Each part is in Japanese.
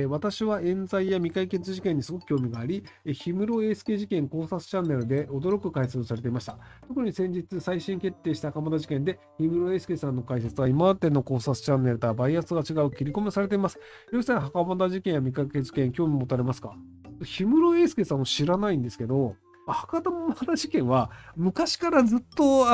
私は冤罪や未解決事件にすごく興味があり、氷室英介事件考察チャンネルで驚く解説をされていました。特に先日再審決定した袴田事件で、氷室英介さんの解説は今までの考察チャンネルとはバイアスが違う切り込みされています。よしさん、袴田事件や未解決事件、興味持たれますか？氷室英介さんを知らないんですけど、博多俣事件は昔からずっと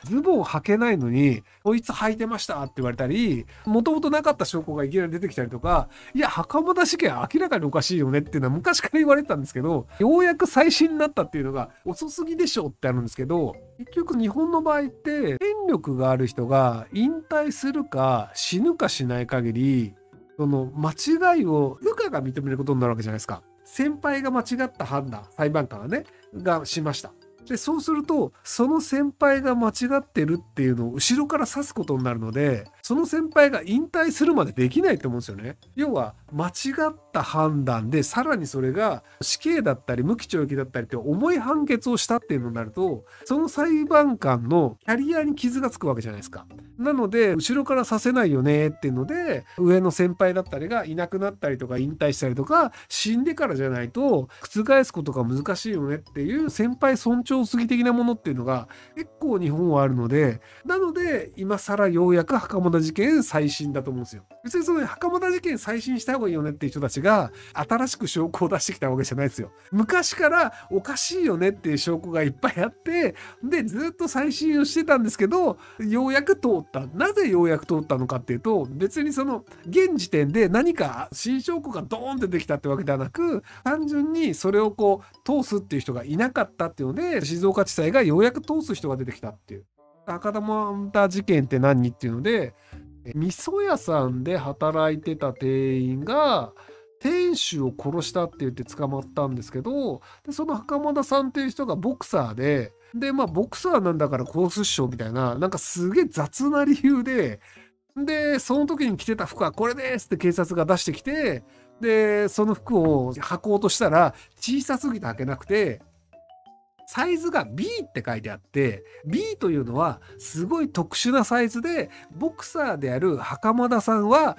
ズボン履けないのにこいつ履いてましたって言われたり、もともとなかった証拠がいきなり出てきたりとか、いや袴田事件明らかにおかしいよねっていうのは昔から言われてたんですけど、ようやく再審になったっていうのが遅すぎでしょってあるんですけど、結局日本の場合って権力がある人が引退するか死ぬかしない限り、その間違いを部下が認めることになるわけじゃないですか。先輩が間違った判断、裁判官がしました。で、そうすると、その先輩が間違ってるっていうのを後ろから指すことになるので、その先輩が引退するまでできないと思うんですよね。要は、間違った判断で、さらにそれが死刑だったり無期懲役だったりって重い判決をしたっていうのになると、その裁判官のキャリアに傷がつくわけじゃないですか。なので、後ろからさせないよねっていうので、上の先輩だったりがいなくなったりとか引退したりとか、死んでからじゃないと覆すことが難しいよねっていう先輩尊重主義的なものっていうのが結構日本はあるので、なので今更ようやく袴田事件再審だと思うんですよ。別にその袴田事件再審した方がいいよねっていう人たちが新しく証拠を出してきたわけじゃないですよ。昔からおかしいよねっていう証拠がいっぱいあって、でずっと再審をしてたんですけど、ようやく通った。なぜようやく通ったのかっていうと、別にその現時点で何か新証拠がドーンってできたってわけではなく、単純にそれをこう通すっていう人がいなかったっていうので、静岡地裁がようやく通す人が出てきたっていう。博多俣事件って何っていうので、味噌屋さんで働いてた店員が店主を殺したって言って捕まったんですけど、でその袴田さんっていう人がボクサーでまあボクサーなんだから殺すっしょみたいな、なんかすげえ雑な理由でその時に着てた服はこれですって警察が出してきて、でその服を履こうとしたら小さすぎて履けなくて、サイズが B って書いてあって、B というのはすごい特殊なサイズで、ボクサーである袴田さんは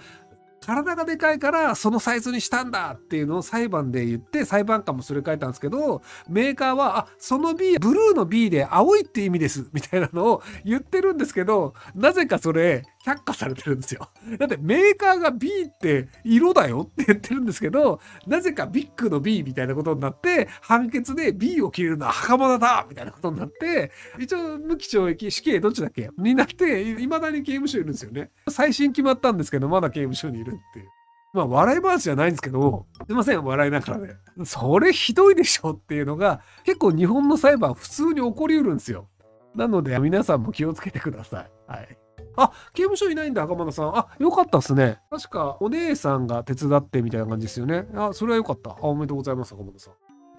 体がでかいからそのサイズにしたんだっていうのを裁判で言って、裁判官もそれ書いたんですけど、メーカーはその B ブルーの B で青いって意味ですみたいなのを言ってるんですけど、なぜかそれ却下されてるんですよ。だってメーカーが B って色だよって言ってるんですけど、なぜかビッグの B みたいなことになって、判決で B を切れるのは袴田だみたいなことになって、一応無期懲役死刑どっちだっけになって、いまだに刑務所いるんですよね。再審決まったんですけど、まだ刑務所にいるっていう。まあ笑い話じゃないんですけど、すいません、笑いながらね。それひどいでしょっていうのが結構日本の裁判普通に起こりうるんですよ。なので皆さんも気をつけてください。はい。あ、刑務所いないんだ、袴田さん。あ、よかったっすね。確かお姉さんが手伝ってみたいな感じですよね。あ、それはよかった。おめでとうございます、袴田さん。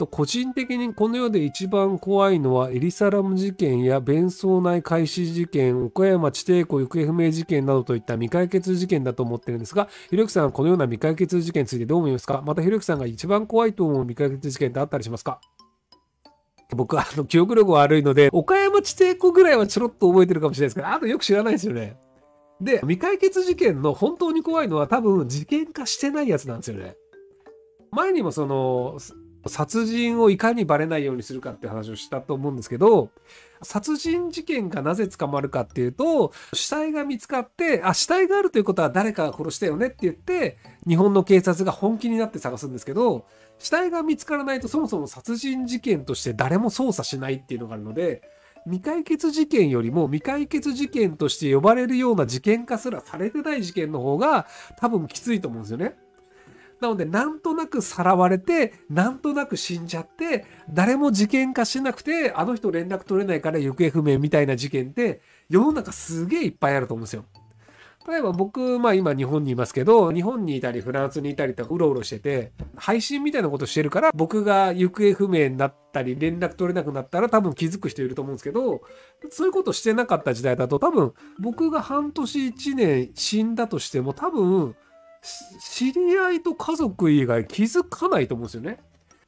個人的にこの世で一番怖いのはエリサラム事件や弁奏内開始事件、岡山地底湖行方不明事件などといった未解決事件だと思ってるんですが、ひろゆきさんはこのような未解決事件についてどう思いますか？またひろゆきさんが一番怖いと思う未解決事件ってあったりしますか？僕は記憶力悪いので、岡山地底湖ぐらいはちょろっと覚えてるかもしれないですけど、あとよく知らないですよね。で、未解決事件の本当に怖いのは多分事件化してないやつなんですよね。前にもその、殺人をいかにバレないようにするかっていう話をしたと思うんですけど、殺人事件がなぜ捕まるかっていうと、死体が見つかって、死体があるということは誰かが殺したよねって言って、日本の警察が本気になって探すんですけど、死体が見つからないとそもそも殺人事件として誰も捜査しないっていうのがあるので、未解決事件よりも未解決事件として呼ばれるような事件化すらされてない事件の方が多分きついと思うんですよね。なので、なんとなくさらわれて、なんとなく死んじゃって、誰も事件化しなくて、あの人連絡取れないから行方不明みたいな事件って、世の中すげえいっぱいあると思うんですよ。例えば僕、今日本にいますけど、日本にいたりフランスにいたりとかうろうろしてて、配信みたいなことしてるから、僕が行方不明になったり、連絡取れなくなったら多分気づく人いると思うんですけど、そういうことしてなかった時代だと多分、僕が半年1年死んだとしても多分、知り合いと家族以外気づかないと思うんですよね。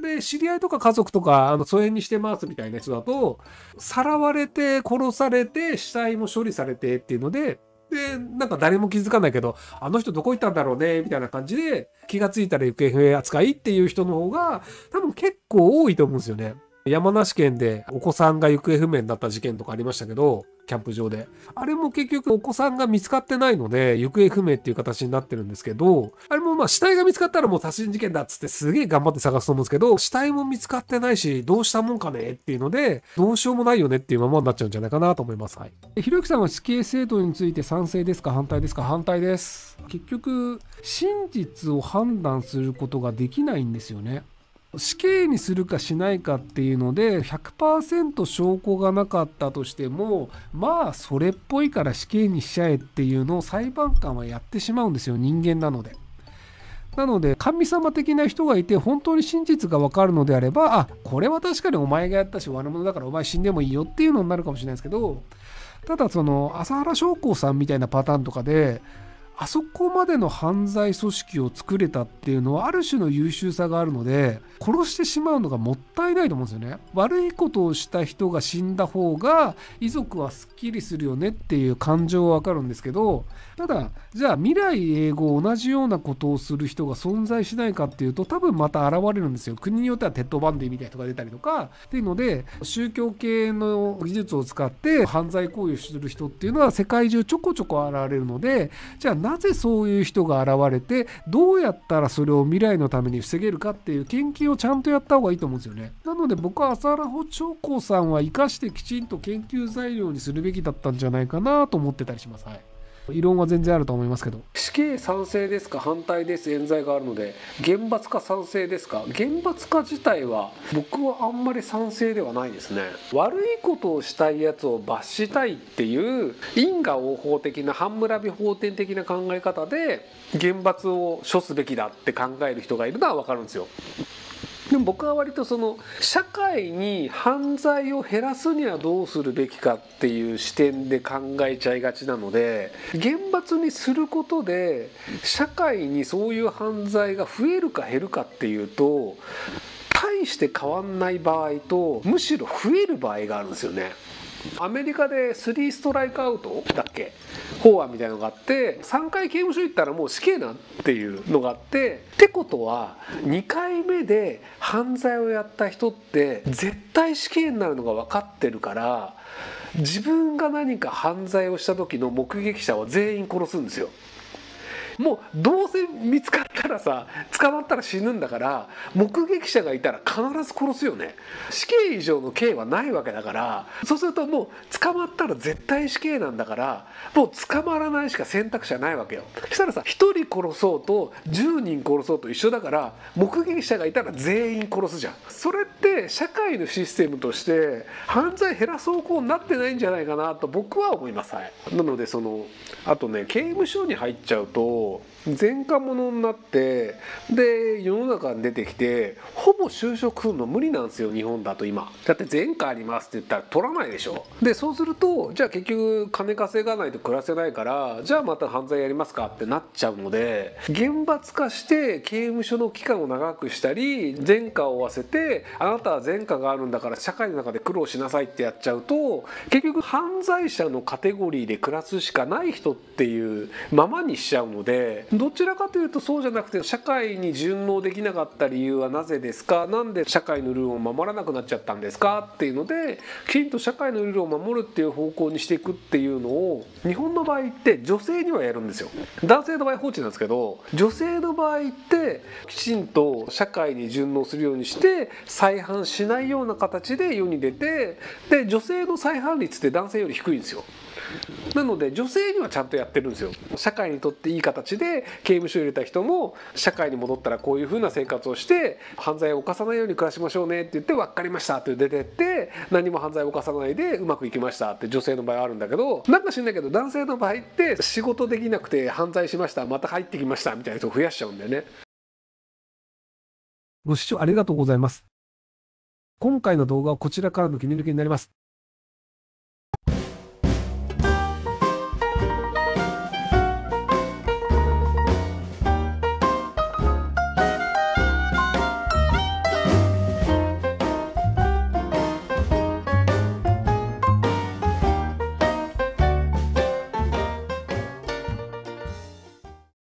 で、知り合いとか家族とか、疎遠にしてますみたいな人だと、さらわれて、殺されて、死体も処理されてっていうので、で、なんか誰も気づかないけど、あの人どこ行ったんだろうね、みたいな感じで、気がついたら行方不明扱いっていう人の方が、多分結構多いと思うんですよね。山梨県でお子さんが行方不明になった事件とかありましたけど、キャンプ場で。あれも結局お子さんが見つかってないので、行方不明っていう形になってるんですけど、あれもまあ死体が見つかったらもう殺人事件だっつってすげえ頑張って探すと思うんですけど、死体も見つかってないし、どうしたもんかねっていうので、どうしようもないよねっていうままになっちゃうんじゃないかなと思います。はい。ひろゆきさんは死刑制度について賛成ですか反対ですか？反対です。結局、真実を判断することができないんですよね。死刑にするかしないかっていうので 100% 証拠がなかったとしてもまあそれっぽいから死刑にしちゃえっていうのを裁判官はやってしまうんですよ、人間なので。なので神様的な人がいて本当に真実が分かるのであれば、あ、これは確かにお前がやったし悪者だからお前死んでもいいよっていうのになるかもしれないですけど、ただその朝原将校さんみたいなパターンとかであそこまでの犯罪組織を作れたっていうのはある種の優秀さがあるので、殺してしまうのがもったいないと思うんですよね。悪いことをした人が死んだ方が遺族はすっきりするよねっていう感情はわかるんですけど、ただじゃあ未来永劫同じようなことをする人が存在しないかっていうと多分また現れるんですよ。国によってはテッドバンディみたいな人が出たりとかっていうので、宗教系の技術を使って犯罪行為をする人っていうのは世界中ちょこちょこ現れるので、じゃあなぜそういう人が現れてどうやったらそれを未来のために防げるかっていう研究をちゃんとやった方がいいと思うんですよね。なので僕は朝原将校さんは生かしてきちんと研究材料にするべきだったんじゃないかなと思ってたりします。はい。異論は全然あると思いますけど。死刑賛成ですか反対です冤罪があるので、厳罰化賛成ですか？厳罰化自体は僕はあんまり賛成ではないですね。悪いことをしたいやつを罰したいっていう因果応報的な半村美法典的な考え方で厳罰を処すべきだって考える人がいるのは分かるんですよ。でも僕は割とその社会に犯罪を減らすにはどうするべきかっていう視点で考えちゃいがちなので、厳罰にすることで社会にそういう犯罪が増えるか減るかっていうと大して変わんない場合とむしろ増える場合があるんですよね。アメリカで3ストライクアウトだっけ法案みたいなのがあって、3回刑務所行ったらもう死刑なっていうのがあって、ってことは2回目で犯罪をやった人って絶対死刑になるのが分かってるから、自分が何か犯罪をした時の目撃者は全員殺すんですよ。もうどうせ見つかったらさ、捕まったら死ぬんだから、目撃者がいたら必ず殺すよね。死刑以上の刑はないわけだから、そうするともう捕まったら絶対死刑なんだから、もう捕まらないしか選択肢はないわけよ。そしたらさ、1人殺そうと10人殺そうと一緒だから、目撃者がいたら全員殺すじゃん。それって社会のシステムとして犯罪減らす方向になってないんじゃないかなと僕は思います。はい。なのであとね、刑務所に入っちゃうと前科者になって、で世の中に出てきてほぼ就職するの無理なんですよ、日本だと今。だって前科ありますって言ったら取らないでしょ。でそうするとじゃあ結局金稼がないと暮らせないから、じゃあまた犯罪やりますかってなっちゃうので、厳罰化して刑務所の期間を長くしたり前科を負わせて、あなたは前科があるんだから社会の中で苦労しなさいってやっちゃうと、結局犯罪者のカテゴリーで暮らすしかない人っていうままにしちゃうので、どちらかというとそうじゃなくて、社会に順応できなかった理由はなぜですか、なんで社会のルールを守らなくなっちゃったんですかっていうので、きちんと社会のルールを守るっていう方向にしていくっていうのを日本の場合って女性にはやるんですよ。男性の場合放置なんですけど、女性の場合ってきちんと社会に順応するようにして再犯しないような形で世に出て、で女性の再犯率って男性より低いんですよ。なので女性にはちゃんとやってるんですよ。社会にとっていい形で刑務所入れた人も社会に戻ったらこういう風な生活をして犯罪を犯さないように暮らしましょうねって言って、分かりましたって出てって何も犯罪を犯さないでうまくいきましたって女性の場合はあるんだけど、なんか知んないけど男性の場合って仕事できなくて犯罪しました、また入ってきましたみたいな人を増やしちゃうんだよね。ご視聴ありがとうございます。今回の動画はこちらからの切り抜きになります。